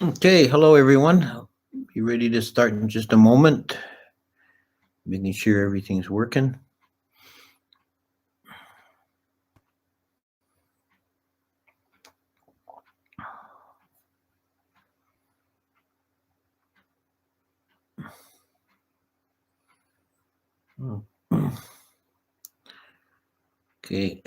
Okay, hello everyone. Be ready to start in just a moment. Making sure everything's working. Okay.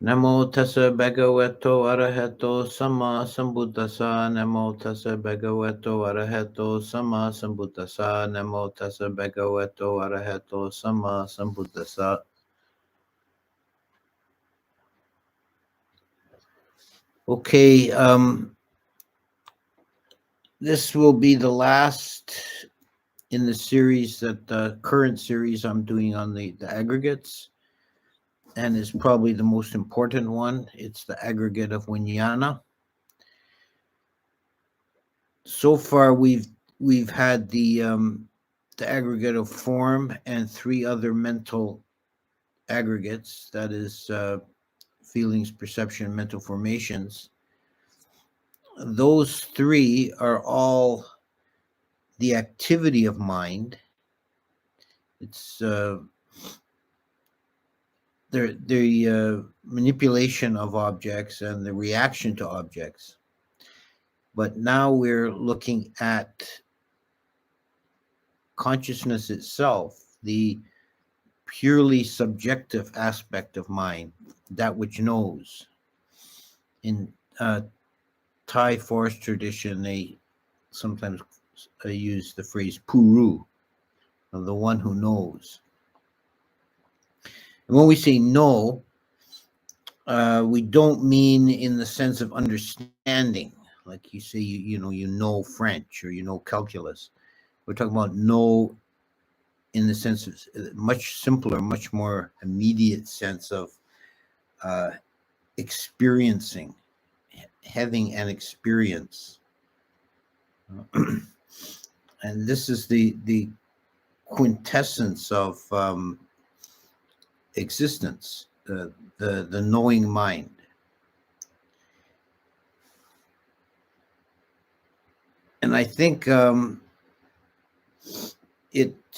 Namo tassa bhagavato arahato sama sambuddhasa. Namo tassa bhagavato arahato sama sambuddhasa. Namo tassa bhagavato arahato sama sambuddhasa. Okay, this will be the last in the series, that the current series I'm doing on the aggregates, and is probably the most important one. It's the aggregate of Viññāna. So far, we've had the aggregate of form and three other mental aggregates. That is feelings, perception, mental formations. Those three are all the activity of mind. It's the manipulation of objects and the reaction to objects. But now we're looking at consciousness itself, the purely subjective aspect of mind, that which knows. In Thai forest tradition, they sometimes use the phrase puru, the one who knows. And when we say know, we don't mean in the sense of understanding, like you say, you know French or you know calculus. We're talking about know in the sense of much simpler, much more immediate sense of experiencing, having an experience. And this is the quintessence of existence, the knowing mind. And I think it's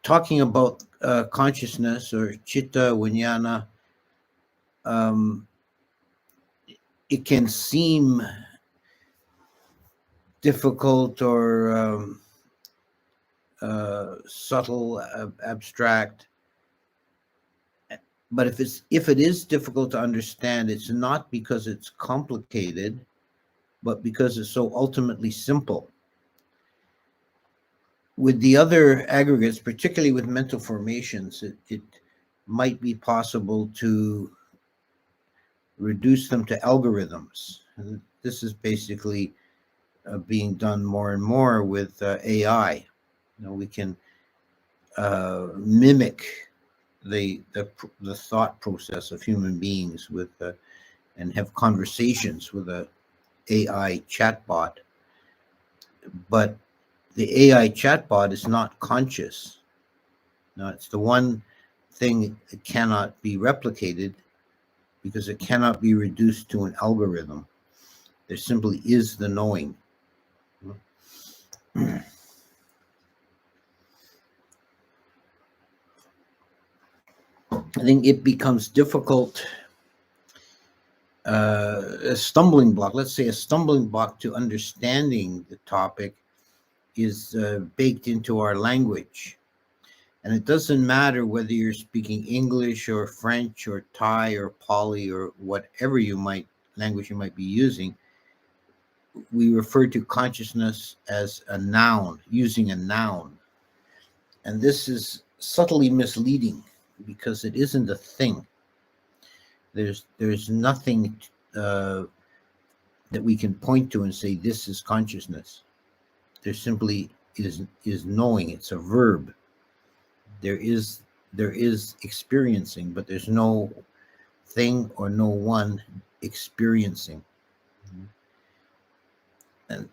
talking about consciousness or chitta, viññāna. It can seem difficult or subtle, abstract. But if it is difficult to understand, it's not because it's complicated, but because it's so ultimately simple. With the other aggregates, particularly with mental formations, it might be possible to reduce them to algorithms. And this is basically being done more and more with AI. We can mimic the thought process of human beings with and have conversations with a AI chatbot. But the AI chatbot is not conscious. Now, it's the one thing that cannot be replicated because it cannot be reduced to an algorithm. There simply is the knowing. I think it becomes difficult, a stumbling block. Let's say a stumbling block to understanding the topic is baked into our language. And it doesn't matter whether you're speaking English or French or Thai or Pali or whatever language you might be using. We refer to consciousness as a noun, using a noun. And this is subtly misleading because it isn't a thing. There's nothing that we can point to and say this is consciousness. There simply is knowing. It's a verb. There is experiencing, but there's no thing or no one experiencing. And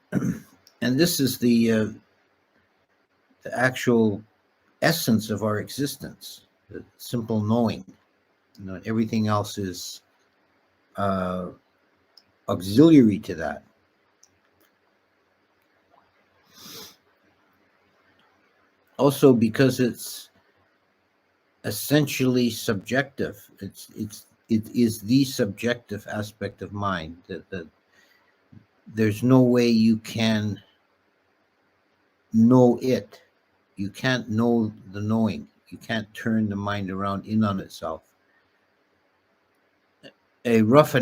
and this is the actual essence of our existence, the simple knowing. Everything else is uh, auxiliary to that. Also, because it's essentially subjective. It is the subjective aspect of mind. That there's no way you can know it. You can't know the knowing. You can't turn the mind around in on itself. A rough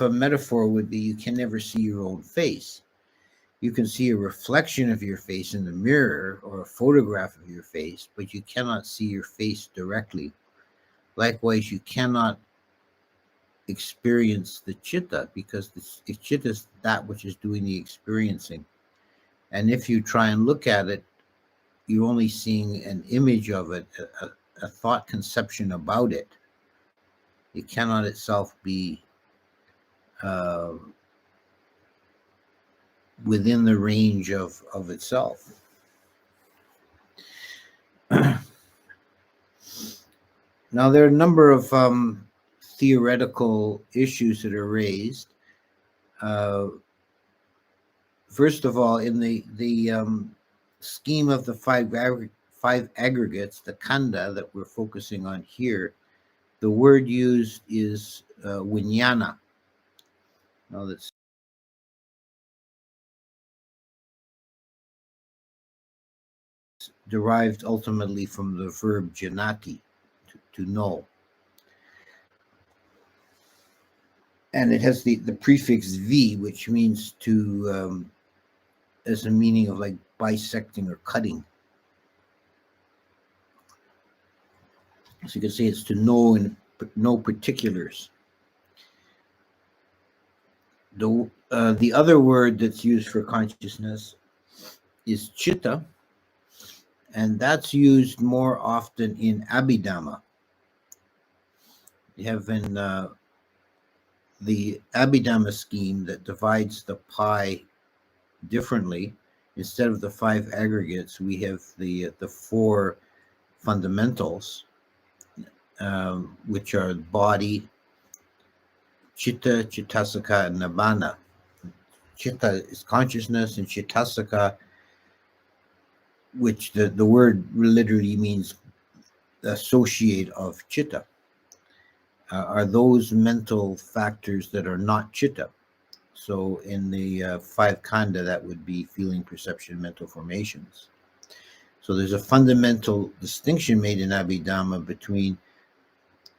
metaphor would be you can never see your own face. You can see a reflection of your face in the mirror or a photograph of your face, but you cannot see your face directly. Likewise, you cannot experience the chitta, because the chitta is that which is doing the experiencing. And if you try and look at it, you're only seeing an image of it, a thought conception about it. It cannot itself be uh, within the range of itself. Now, there are a number of theoretical issues that are raised. Uh, First of all, in the scheme of the five aggregates, the khandha that we're focusing on here, the word used is Viññāna. Now, that's derived ultimately from the verb janati, to know. And it has the prefix v, which means to, as a meaning of like bisecting or cutting. So you can say it's to know in no particulars. The other word that's used for consciousness is chitta, and that's used more often in Abhidhamma. You have in the Abhidhamma scheme that divides the pie differently. Instead of the five aggregates, we have the four fundamentals, which are body, chitta, chittasika, and nibbana. Chitta is consciousness, and chittasika, which the word literally means associate of chitta, are those mental factors that are not chitta. So in the five khandha, that would be feeling, perception, mental formations. So there's a fundamental distinction made in Abhidhamma between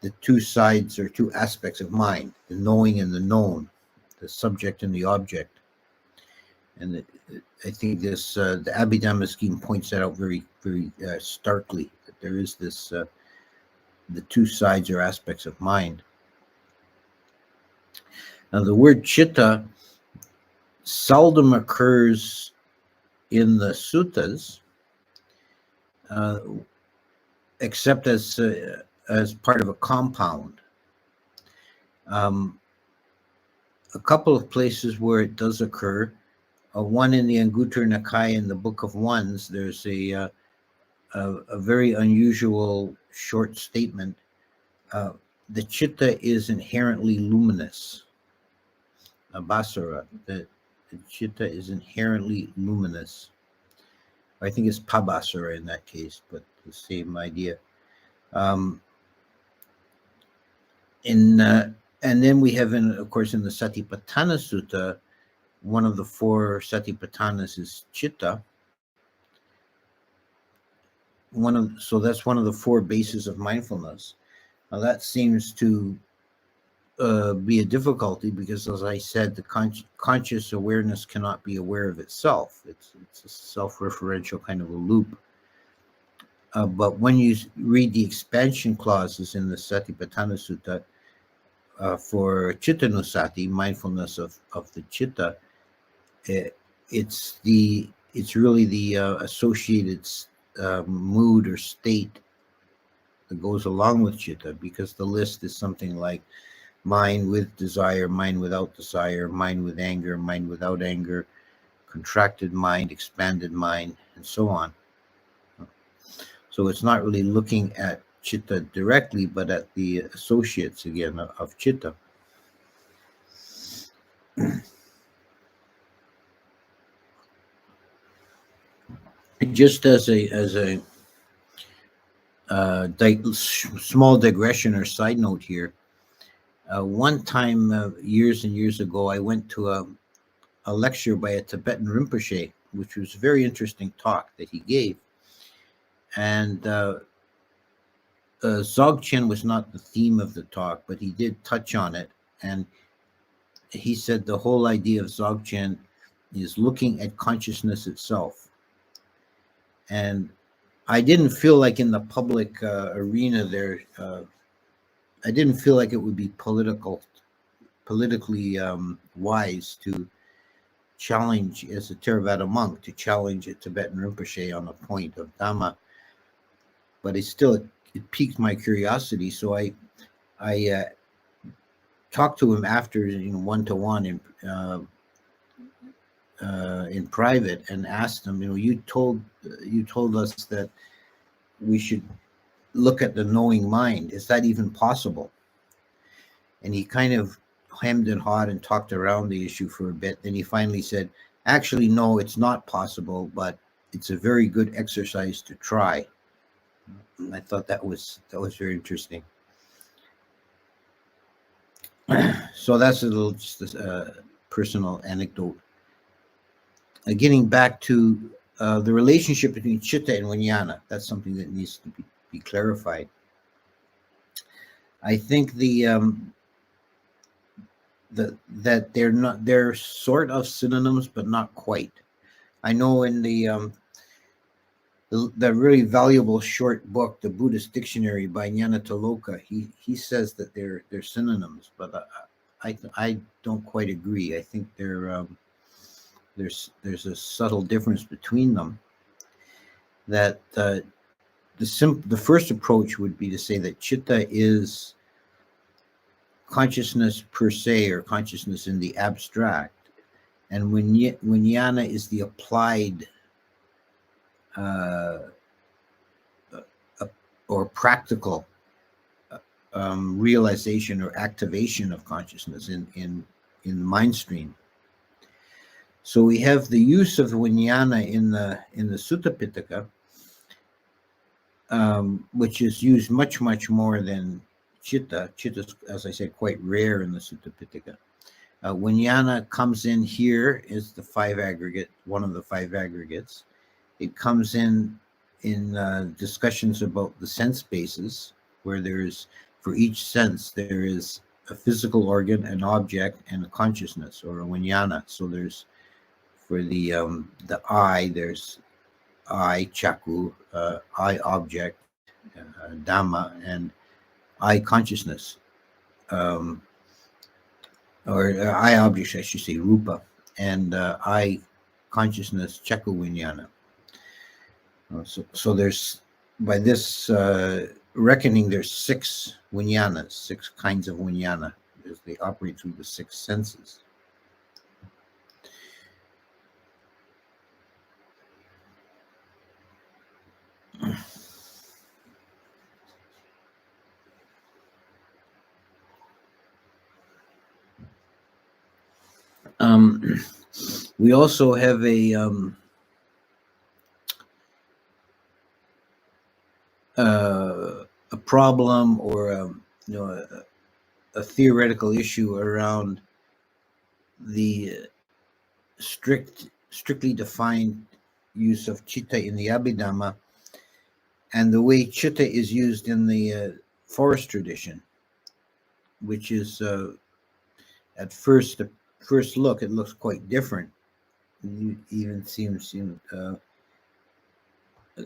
the two sides or two aspects of mind, the knowing and the known, the subject and the object. And I think this the Abhidhamma scheme points that out very, very starkly, that there is this the two sides or aspects of mind. Now, the word chitta seldom occurs in the suttas, except as part of a compound. A couple of places where it does occur. One in the Anguttara Nikaya, in the Book of Ones, there's a very unusual short statement. The chitta is inherently luminous. Basara, the chitta is inherently luminous. I think it's pabasara in that case, but the same idea. And then we have, of course, in the Satipatthana Sutta, one of the four Satipatthanas is chitta. So that's one of the four bases of mindfulness. Now that seems to be a difficulty because, as I said, the conscious awareness cannot be aware of itself. It's a self-referential kind of a loop. But when you read the expansion clauses in the Satipatthana Sutta for Chittanusati, mindfulness of the chitta, it's really the associated mood or state that goes along with chitta, because the list is something like mind with desire, mind without desire, mind with anger, mind without anger, contracted mind, expanded mind, and so on. So it's not really looking at chitta directly, but at the associates again of chitta. Just as a small digression or side note here, one time years and years ago, I went to a lecture by a Tibetan Rinpoche, which was a very interesting talk that he gave. And Dzogchen was not the theme of the talk, but he did touch on it. And he said the whole idea of Dzogchen is looking at consciousness itself. And I didn't feel like in the public arena there, I didn't feel like it would be politically wise to challenge, as a Theravada monk, to challenge a Tibetan Rinpoche on a point of Dhamma. But it piqued my curiosity. So I talked to him after, one-to-one in private, and asked him, you told us that we should look at the knowing mind. Is that even possible? And he kind of hemmed and hawed and talked around the issue for a bit. Then he finally said, actually, no, it's not possible, but it's a very good exercise to try. And I thought that was very interesting. So that's a little just a personal anecdote. Getting back to the relationship between chitta and Viññāna, that's something that needs to be clarified. I think that they're sort of synonyms, but not quite. I know in the really valuable short book, The Buddhist Dictionary by Nyanathaloka, he says that they're synonyms, but I don't quite agree. I think there's a subtle difference between them. That the first approach would be to say that chitta is consciousness per se, or consciousness in the abstract, and Viññāna is the applied or practical realization or activation of consciousness in the mind stream. So we have the use of Viññāna in the Sutta Pitaka, which is used much more than chitta. Chitta is, as I said, quite rare in the Sutta Pitaka. Viññāna comes in here is one of the five aggregates. It comes in discussions about the sense bases, where for each sense there is a physical organ, an object, and a consciousness, or a Viññāna. So there's, for the eye, there's eye, chaku, eye object, Dhamma, and eye consciousness, or eye objects, I should say, rupa, and eye consciousness, chaku Viññāna. So there's, by this reckoning, there's 6 Viññānas, 6 kinds of Viññāna, as they operate through the 6 senses. We also have a problem, or a theoretical issue around the strictly defined use of chitta in the Abhidhamma, and the way chitta is used in the forest tradition, which is at first look, it looks quite different. It even seems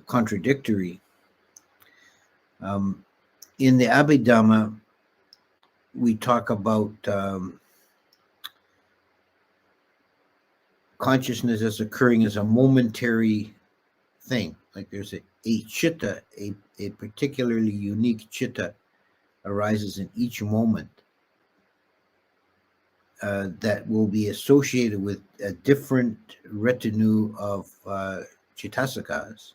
contradictory. In the Abhidhamma, we talk about consciousness as occurring as a momentary thing. Like there's a chitta, a particularly unique chitta arises in each moment. that will be associated with a different retinue of chitasakas,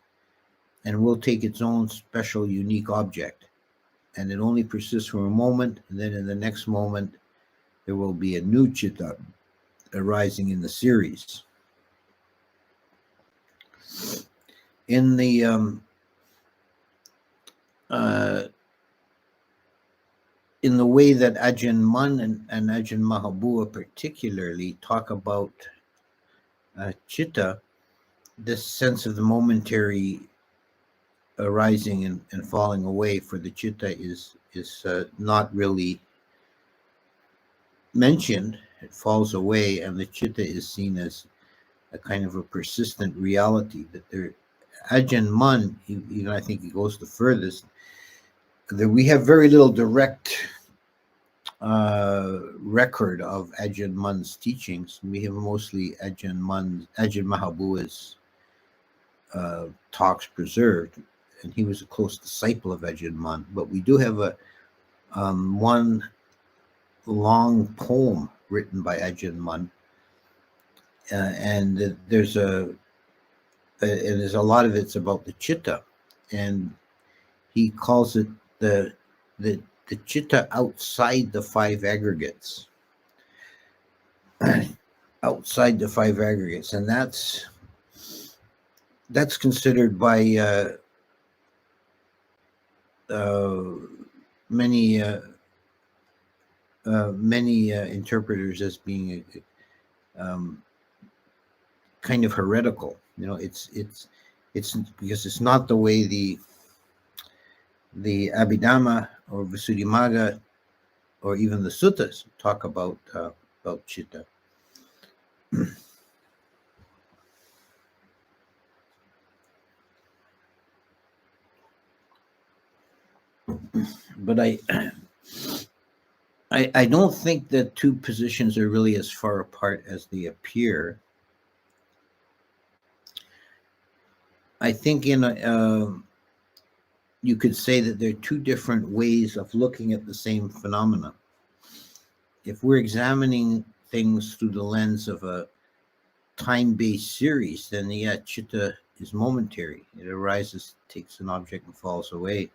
and will take its own special, unique object. And it only persists for a moment, and then in the next moment, there will be a new chitta arising in the series. In the way that Ajahn Mun and Ajahn Mahabua particularly talk about chitta, this sense of the momentary arising and falling away for the chitta is not really mentioned. It falls away, and the chitta is seen as a kind of a persistent reality. That there, Ajahn Mun, I think he goes the furthest. That we have very little direct record of Ajahn Mun's teachings. We have mostly Ajahn Mahabua's talks preserved, and he was a close disciple of Ajahn Mun. But we do have a one long poem written by Ajahn Mun, and there's a lot of it's about the chitta, and he calls it the chitta outside the five aggregates. Outside the five aggregates, and that's considered by many interpreters as being kind of heretical. It's because it's not the way the Abhidhamma or Visuddhimagga or even the suttas talk about chitta. But I don't think the two positions are really as far apart as they appear. I think you could say that there are two different ways of looking at the same phenomena. If we're examining things through the lens of a time-based series, then chitta is momentary. It arises, takes an object, and falls away.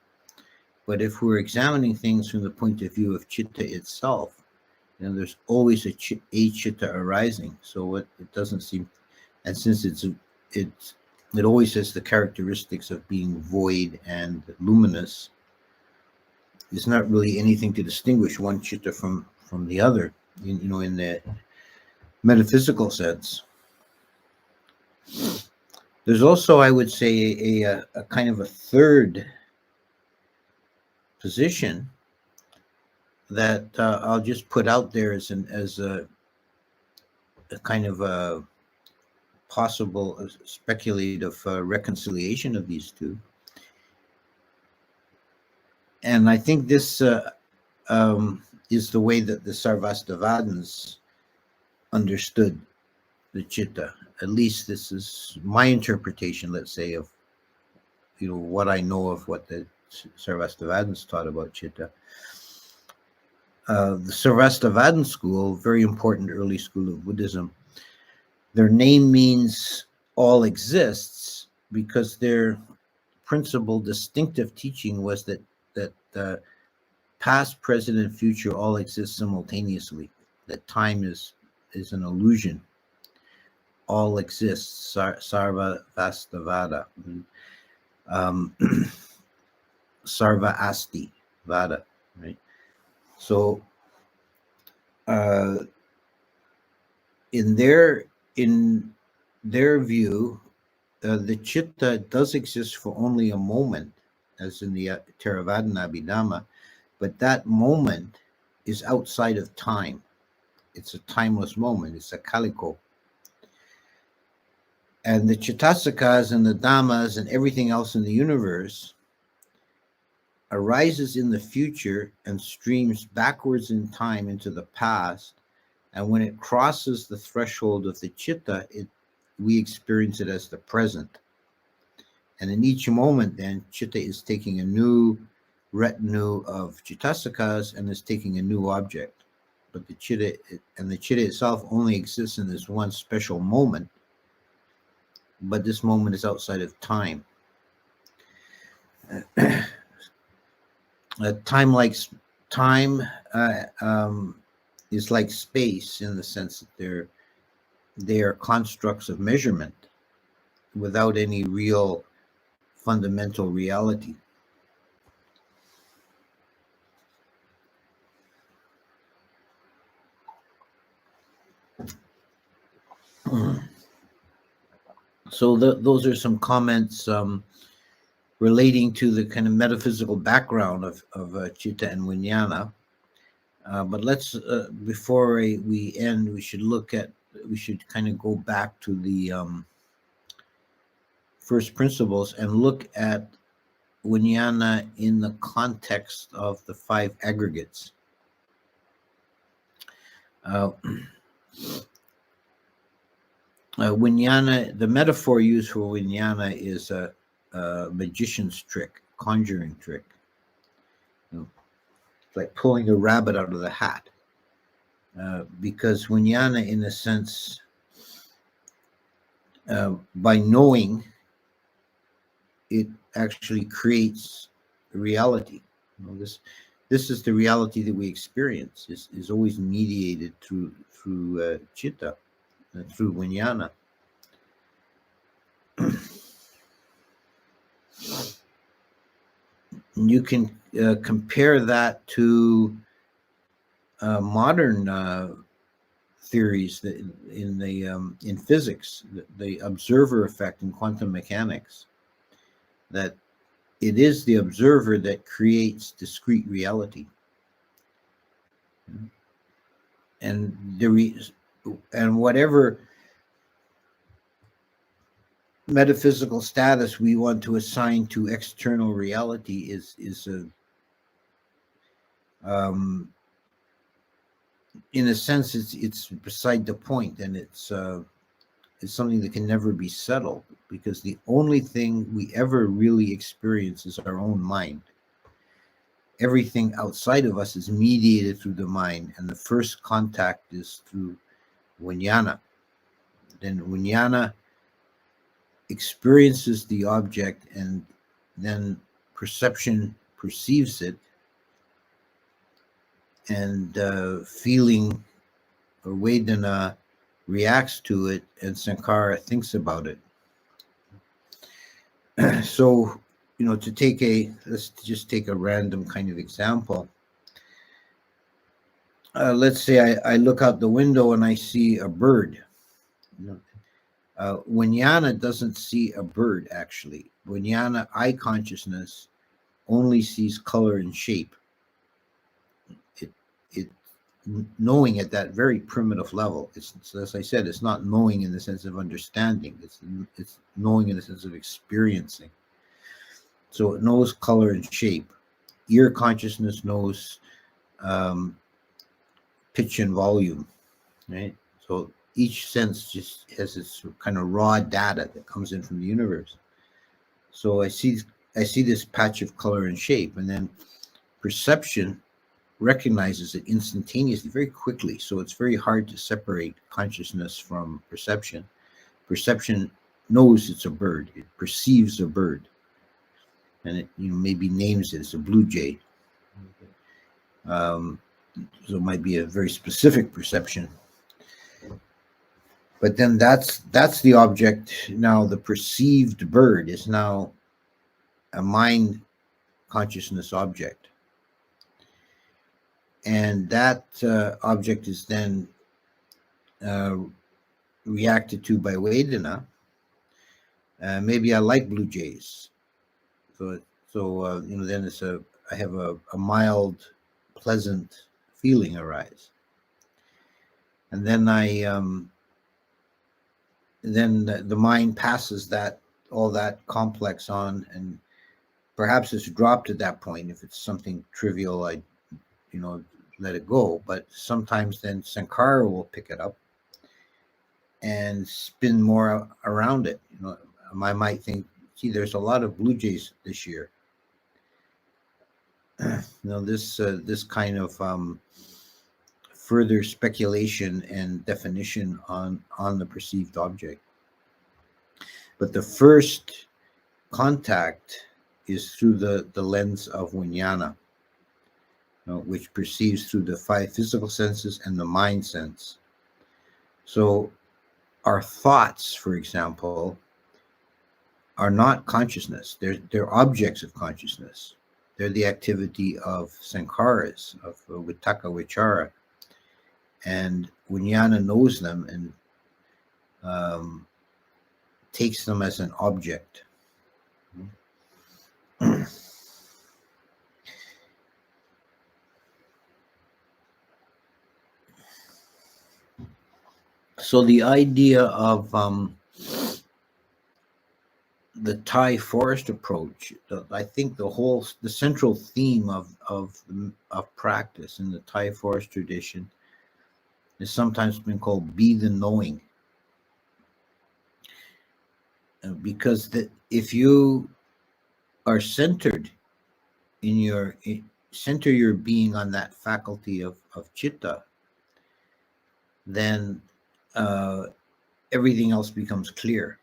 But if we're examining things from the point of view of chitta itself, there's always a chitta arising. So it doesn't seem, and since it always has the characteristics of being void and luminous, there's not really anything to distinguish one chitta from the other, in the metaphysical sense. There's also, I would say, a kind of a third position that I'll just put out there as a kind of a possible speculative reconciliation of these two. And I think this is the way that the Sarvastivadins understood the chitta. At least this is my interpretation, let's say, of what I know of what the Sarvastivadins taught about chitta. The Sarvastivadin school, very important early school of Buddhism, their name means all exists because their principal distinctive teaching was that past, present, and future all exist simultaneously. That time is an illusion. All exists. Sarva Vastavada. Sarva Asti Vada. Right. So, in their view, the chitta does exist for only a moment, as in the Theravada Abhidhamma, but that moment is outside of time. It's a timeless moment. It's a kaliko. And the Chittasakas and the Dhammas and everything else in the universe arises in the future and streams backwards in time into the past. And when it crosses the threshold of the chitta, we experience it as the present. And in each moment, then, chitta is taking a new retinue of chittasakas and is taking a new object. but the chitta itself only exists in this one special moment, but this moment is outside of time. Time is like space in the sense that they are constructs of measurement without any real fundamental reality. So those are some comments relating to the kind of metaphysical background of Chitta and Viññāna. But let's, before we end, we should kind of go back to the first principles and look at Viññāna in the context of the 5 aggregates. Viññāna, the metaphor used for Viññāna is a magician's trick, conjuring trick. It's like pulling a rabbit out of the hat. Because Viññāna, in a sense, by knowing, it actually creates reality. This is the reality that we experience. Is always mediated through Chitta, through Viññāna. You can compare that to modern theories that in physics, the observer effect in quantum mechanics, that it is the observer that creates discrete reality, and whatever metaphysical status we want to assign to external reality is in a sense it's beside the point, and it's something that can never be settled, because the only thing we ever really experience is our own mind. Everything outside of us is mediated through the mind, and the first contact is through Viññāna. Then Viññāna experiences the object, and then perception perceives it, and feeling or Vedana reacts to it, and samskara thinks about it. So, let's just take a random kind of example. Let's say I look out the window and I see a bird. Viññāna doesn't see a bird, actually. Viññāna, eye consciousness, only sees color and shape. It knowing at that very primitive level. It's, as I said, it's not knowing in the sense of understanding. It's knowing in the sense of experiencing. So it knows color and shape. Ear consciousness knows pitch and volume, right? So each sense just has its kind of raw data that comes in from the universe. So I see this patch of color and shape, and then perception recognizes it instantaneously, very quickly. So it's very hard to separate consciousness from perception. Perception knows it's a bird. It perceives a bird, and it maybe names it as a blue jay. So it might be a very specific perception. But then that's the object. Now the perceived bird is now a mind consciousness object. And that object is then reacted to by Vedana. Maybe I like blue jays. So then I have a mild, pleasant feeling arise. And then the mind passes all that complex on, and perhaps it's dropped at that point. If it's something trivial, I let it go. But sometimes then samskara will pick it up and spin more around it. I might think, gee, there's a lot of blue jays this year. This kind of further speculation and definition on the perceived object. But the first contact is through the lens of Viññāna, which perceives through the 5 physical senses and the mind sense. So our thoughts, for example, are not consciousness. They're objects of consciousness. They're the activity of sankharas, of vitakka vichara. And Viññāna knows them and takes them as an object. So the idea of the Thai forest approach, I think the central theme of practice in the Thai forest tradition is sometimes been called "be the knowing," because if you are centered center your being on that faculty of chitta, then everything else becomes clear.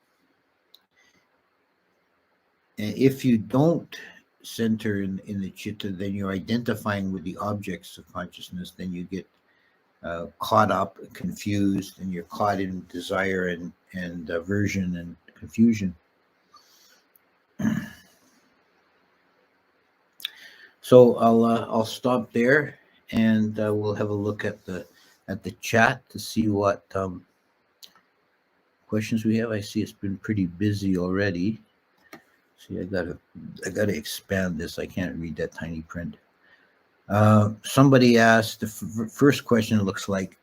And if you don't center in the chitta, then you're identifying with the objects of consciousness. Then you get caught up, confused, and you're caught in desire and aversion and confusion. So I'll stop there, and we'll have a look at the chat to see what questions we have. I see it's been pretty busy already. See, I gotta expand this. I can't read that tiny print. Somebody asked, the first question looks like,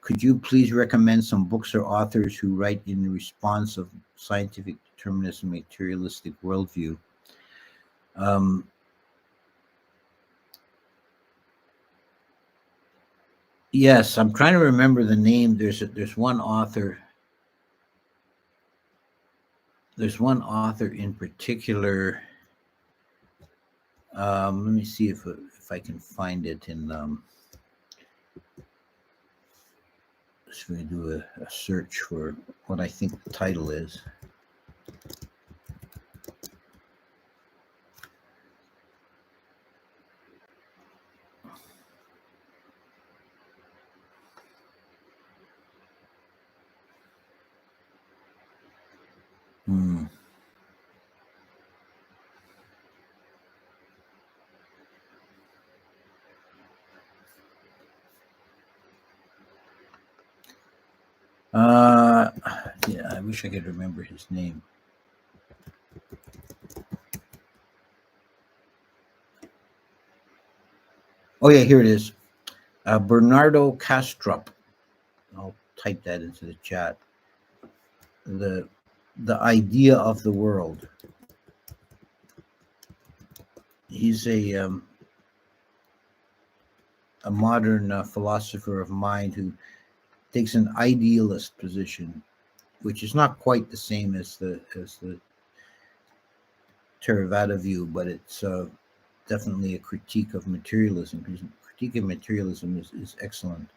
could you please recommend some books or authors who write in response of scientific determinism, materialistic worldview? Yes, I'm trying to remember the name. There's one author. There's one author in particular. Let me see if I can find it in. Just going to do a search for what I think the title is. Yeah, I wish I could remember his name. Oh yeah, here it is. Bernardo Kastrup. I'll type that into the chat. The idea of the world. He's a modern philosopher of mind who takes an idealist position, which is not quite the same as the Theravada view, but it's definitely a critique of materialism. His critique of materialism is excellent.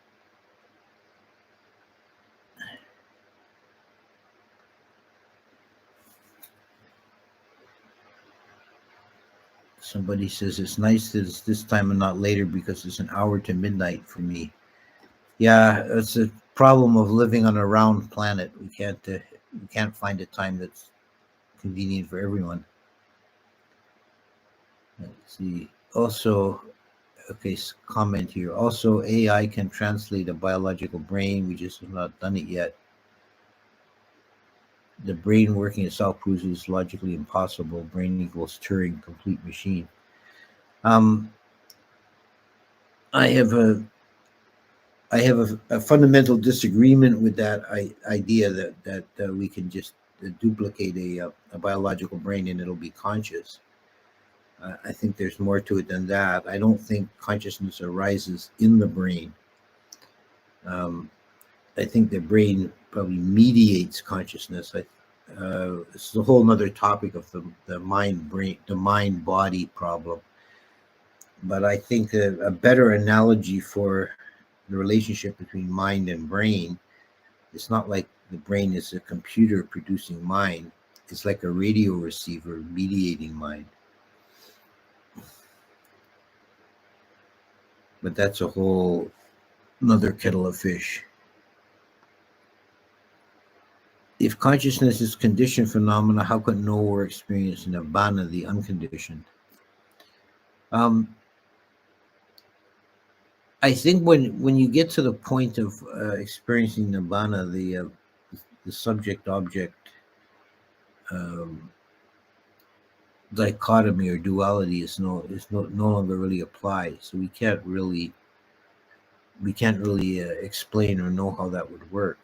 Somebody says it's nice that it's this time and not later because it's an hour to midnight for me. Yeah, it's a problem of living on a round planet. We can't find a time that's convenient for everyone. Let's see. Also, okay, comment here. Also, AI can translate a biological brain. We just have not done it yet. The brain working itself proves it's logically impossible. Brain equals Turing, complete machine. I have a fundamental disagreement with that idea that we can just duplicate a biological brain and it'll be conscious. I think there's more to it than that. I don't think consciousness arises in the brain. I think the brain probably mediates consciousness. It's a whole other topic of the mind-body problem. But I think a better analogy for the relationship between mind and brain. It's not like the brain is a computer producing mind. It's like a radio receiver mediating mind. But that's a whole another kettle of fish. If consciousness is conditioned phenomena, how could know or experience nibbana, the unconditioned? I think when you get to the point of experiencing nibbana, the subject object dichotomy or duality is no longer really applied. So we can't really explain or know how that would work.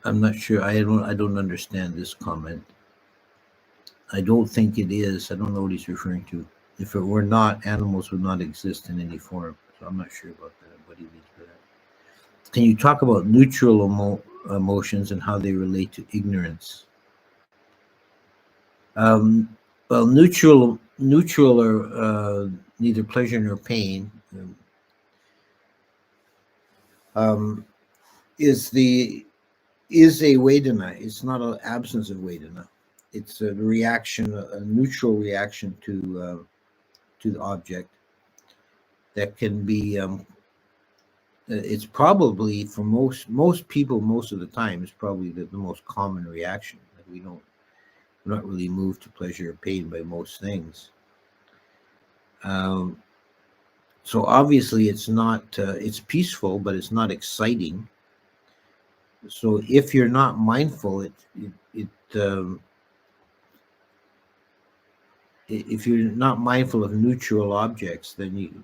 I'm not sure. I don't understand this comment. I don't think it is. I don't know what he's referring to. If it were not, animals would not exist in any form. So I'm not sure about that. What he means by that. Can you talk about neutral emotions and how they relate to ignorance? Well, neutral are neither pleasure nor pain. Is a Vedana. It's not an absence of Vedana. It's a reaction, a neutral reaction to the object that can be. It's probably for most people, most of the time, it's probably the most common reaction. Like we're not really moved to pleasure or pain by most things. So obviously, it's not. It's peaceful, but it's not exciting. So if you're not mindful, if you're not mindful of neutral objects, then you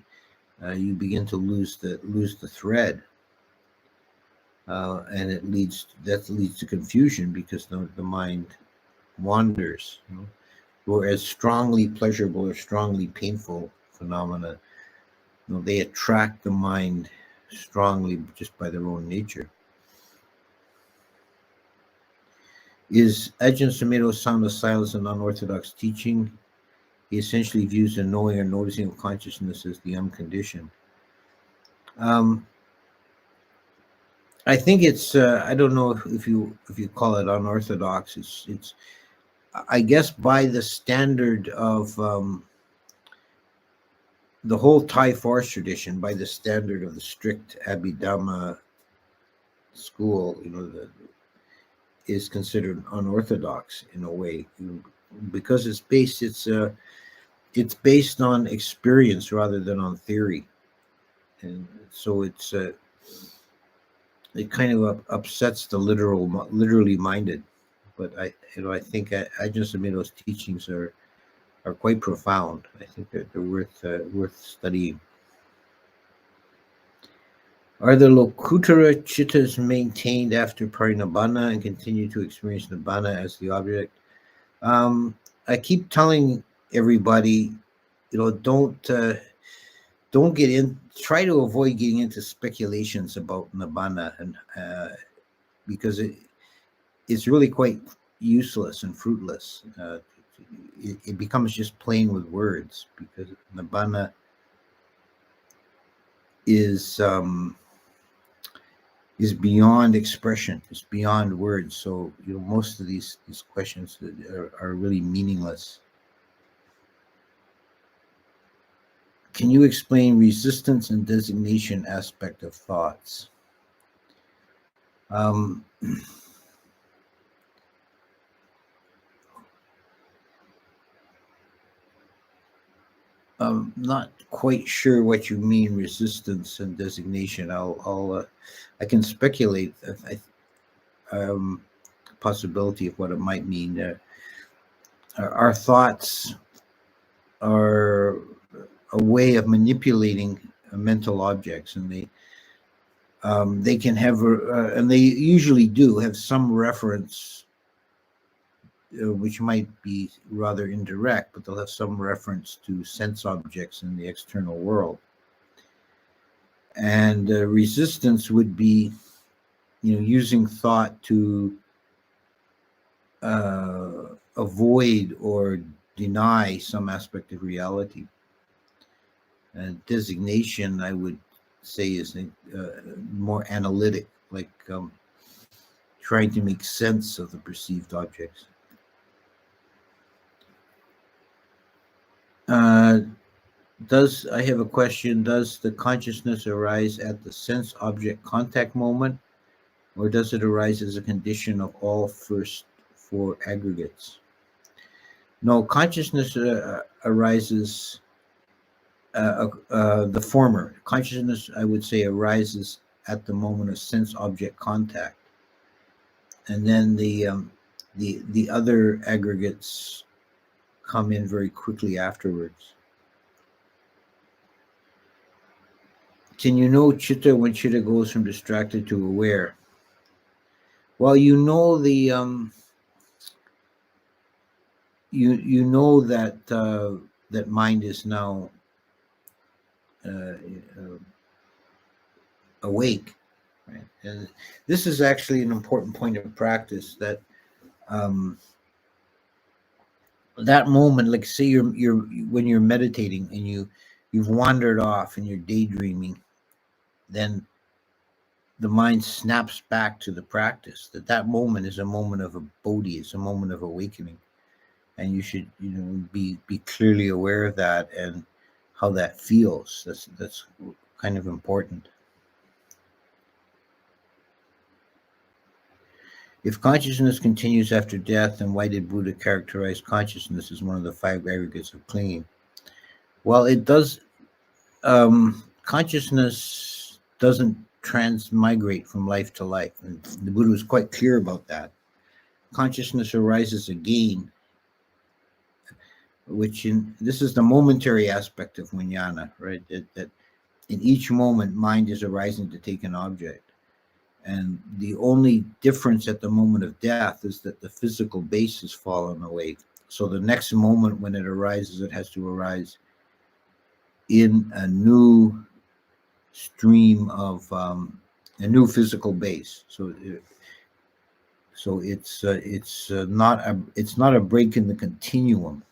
begin to lose the thread, and that leads to confusion because the mind wanders. Whereas strongly pleasurable or strongly painful phenomena, they attract the mind strongly just by their own nature. Is Ajahn Sumedho's sound of silence an unorthodox teaching? He essentially views the knowing or noticing of consciousness as the unconditioned. I think it's. I don't know if you call it unorthodox. It's. I guess by the standard of the whole Thai forest tradition, by the standard of the strict Abhidhamma school, is considered unorthodox in a way, because it's based on experience rather than on theory, and so it kind of upsets the literally minded. But I think Ajahn Sumedho's teachings are quite profound. I think that they're worth studying. Are the Lokuttara Chittas maintained after parinibbana and continue to experience nibbana as the object? I keep telling everybody, don't get in. Try to avoid getting into speculations about nibbana, and because it's really quite useless and fruitless. It becomes just playing with words, because nibbana is beyond expression. It's beyond words. So most of these questions are really meaningless. Can you explain resistance and designation aspect of thoughts? I'm not quite sure what you mean, resistance and designation. I can speculate possibility of what it might mean. Our thoughts are a way of manipulating mental objects, and they can have, and they usually do have some reference which might be rather indirect, but they'll have some reference to sense objects in the external world. And resistance would be, using thought to avoid or deny some aspect of reality. Designation, I would say, is more analytic, like trying to make sense of the perceived objects. I have a question. Does the consciousness arise at the sense-object contact moment, or does it arise as a condition of all first four aggregates? No, consciousness arises, the former. Consciousness, I would say, arises at the moment of sense-object contact. And then the other aggregates come in very quickly afterwards. Can you know chitta when chitta goes from distracted to aware? Well, you know you know that that mind is now awake, right? And this is actually an important point of practice, that that moment, like say you're when you're meditating and you've wandered off and you're daydreaming, then the mind snaps back to the practice. That moment is a moment of a bodhi, it's a moment of awakening, and you should be clearly aware of that and how that feels. That's kind of important. If consciousness continues after death, then why did Buddha characterize consciousness as one of the five aggregates of clinging? Well, it does. Consciousness doesn't transmigrate from life to life, and the Buddha was quite clear about that. Consciousness arises again, this is the momentary aspect of Viññāna, right? That in each moment, mind is arising to take an object. And the only difference at the moment of death is that the physical base has fallen away. So the next moment when it arises, it has to arise in a new stream of a new physical base. So it's not a break in the continuum,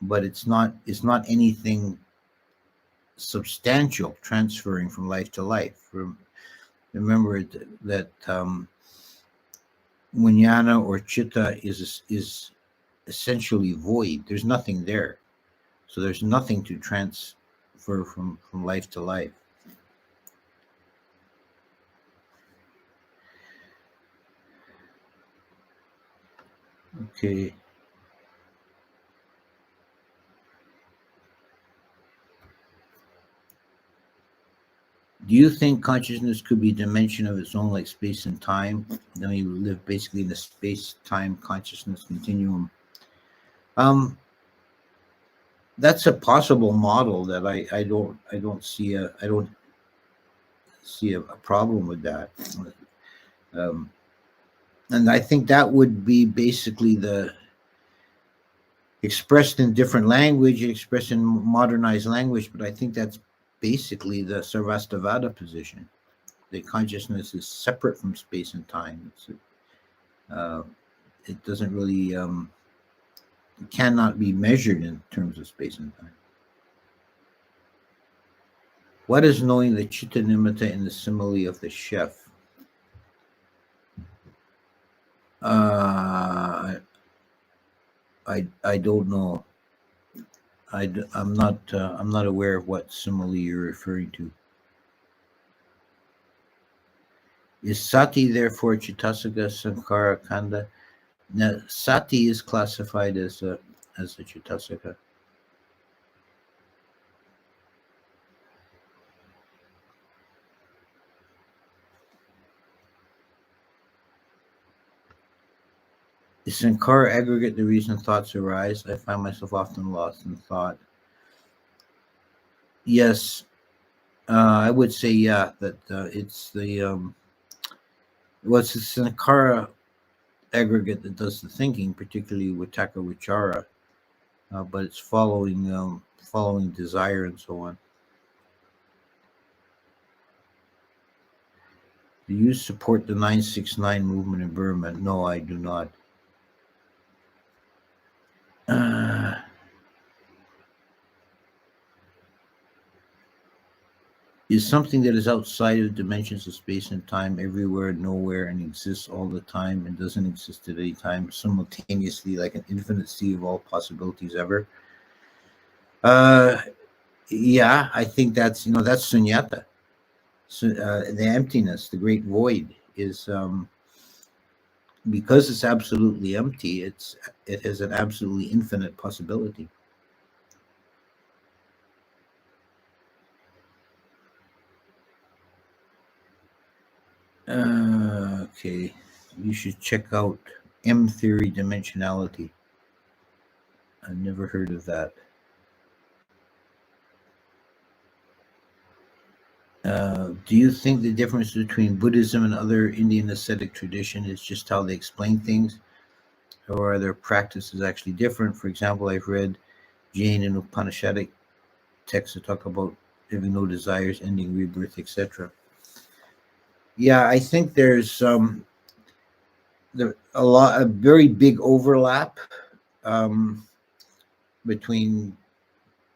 but it's not anything substantial transferring from life to life. Remember that Viññāna or chitta is essentially void. There's nothing there, so there's nothing to transfer from life to life. Okay. Do you think consciousness could be a dimension of its own, like space and time? Then we live basically in the space-time consciousness continuum. That's a possible model that I don't see a problem with that. And I think that would be basically expressed in different language, expressed in modernized language, but I think that's basically the Sarvastivada position. The consciousness is separate from space and time. It doesn't really, it cannot be measured in terms of space and time. What is knowing the chitta nimitta in the simile of the chef? I don't know. I'm not aware of what simile you're referring to. Is sati therefore chittasika samskara khandha? Now, sati is classified as a chittasika. Is sankara aggregate the reason thoughts arise? I find myself often lost in thought. Yes, I would say yeah, that it's the what's the sankara aggregate that does the thinking, particularly with vichara, but it's following desire and so on. Do you support the 969 movement in Burma? No, I do not. Is something that is outside of dimensions of space and time everywhere, nowhere, and exists all the time and doesn't exist at any time simultaneously, like an infinite sea of all possibilities ever? Yeah, I think that's sunyata. So, the emptiness, the great void, is because it's absolutely empty. It has an absolutely infinite possibility. Okay, you should check out M theory dimensionality. I've never heard of that. Do you think the difference between Buddhism and other Indian ascetic tradition is just how they explain things, or are their practices actually different? For example, I've read Jain and Upanishadic texts that talk about having no desires, ending rebirth, etc. Yeah, I think there's a very big overlap um, between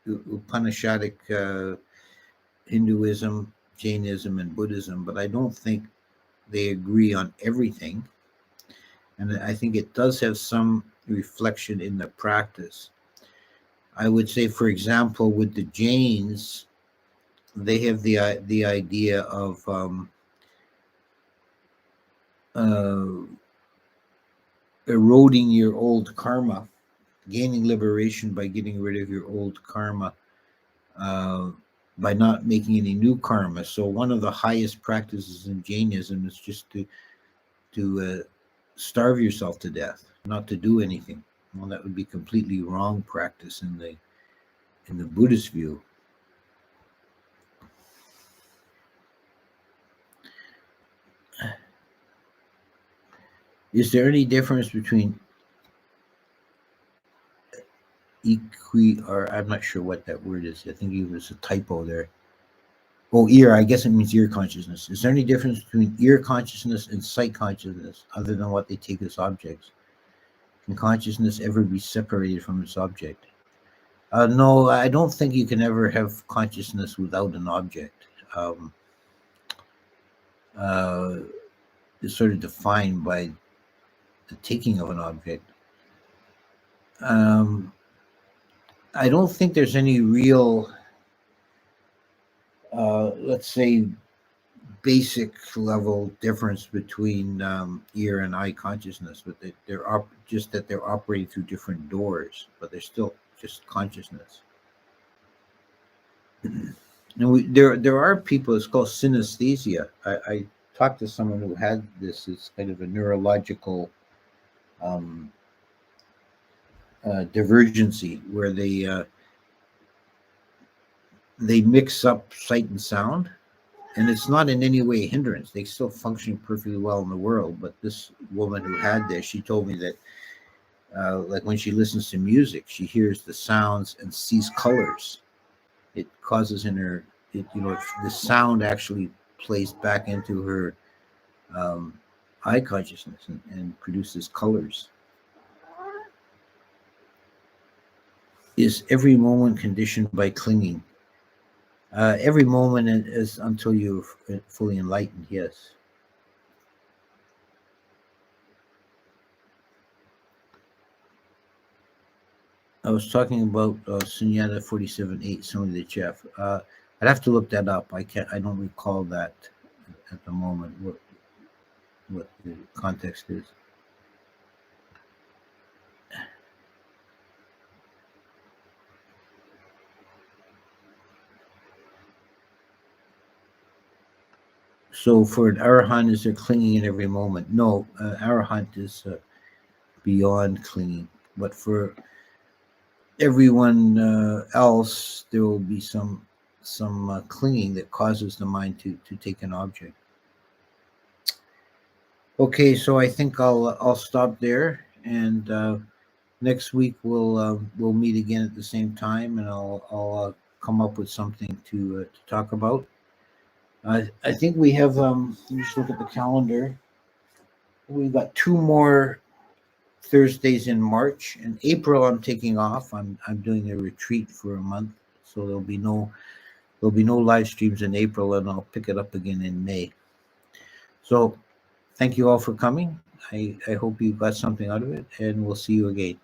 Upanishadic Hinduism, Jainism, and Buddhism, but I don't think they agree on everything. And I think it does have some reflection in the practice. I would say, for example, with the Jains, they have the idea of uh, eroding your old karma, gaining liberation by getting rid of your old karma, uh, by not making any new karma. So one of the highest practices in Jainism is just to starve yourself to death, not to do anything. Well, that would be completely wrong practice in the Buddhist view. Is there any difference between or I'm not sure what that word is. I think it was a typo there. Oh, ear. I guess it means ear consciousness. Is there any difference between ear consciousness and sight consciousness other than what they take as objects? Can consciousness ever be separated from its object? No, I don't think you can ever have consciousness without an object. Uh, it's sort of defined by the taking of an object. I don't think there's any real, let's say, basic level difference between ear and eye consciousness, but just that they're operating through different doors, but they're still just consciousness. And there are people. It's called synesthesia. I talked to someone who had this. It's kind of a neurological um, divergency where they mix up sight and sound, and it's not in any way a hindrance. They still function perfectly well in the world. But this woman who had this, she told me that, like when she listens to music, she hears the sounds and sees colors. It causes in her, the sound actually plays back into her um, eye consciousness and produces colors. Is every moment conditioned by clinging? Every moment is until you're fully enlightened, yes. I was talking about Sunyata 47.8, some of the chef. I'd have to look that up. I don't recall that at the moment, what the context is. So for an arahant, is there clinging in every moment? No, arahant is beyond clinging. But for everyone else, there will be some clinging that causes the mind to take an object. Okay, so I think I'll stop there, and next week we'll meet again at the same time, and I'll come up with something to talk about. I think we have. Let me just look at the calendar. We've got two more Thursdays in March. In April, I'm taking off. I'm doing a retreat for a month, so there'll be no live streams in April, and I'll pick it up again in May. So thank you all for coming. I hope you got something out of it, and we'll see you again.